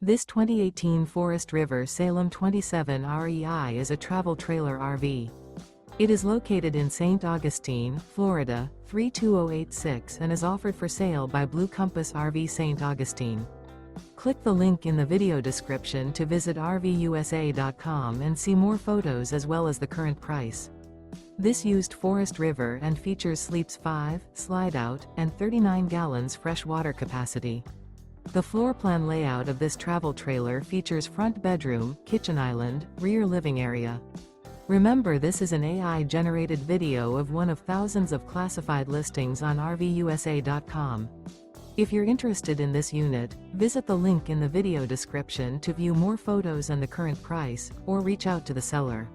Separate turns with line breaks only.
This 2018 Forest River Salem 27 REI is a travel trailer RV. It is located in St. Augustine, Florida, 32086 and is offered for sale by Blue Compass RV St. Augustine. Click the link in the video description to visit RVUSA.com and see more photos as well as the current price. This used Forest River and features sleeps 5, Slideout, and 39 gallons fresh water capacity. The floor plan layout of this travel trailer features front bedroom, kitchen island, rear living area. Remember, this is an AI-generated video of one of thousands of classified listings on RVUSA.com. If you're interested in this unit, visit the link in the video description to view more photos and the current price, or reach out to the seller.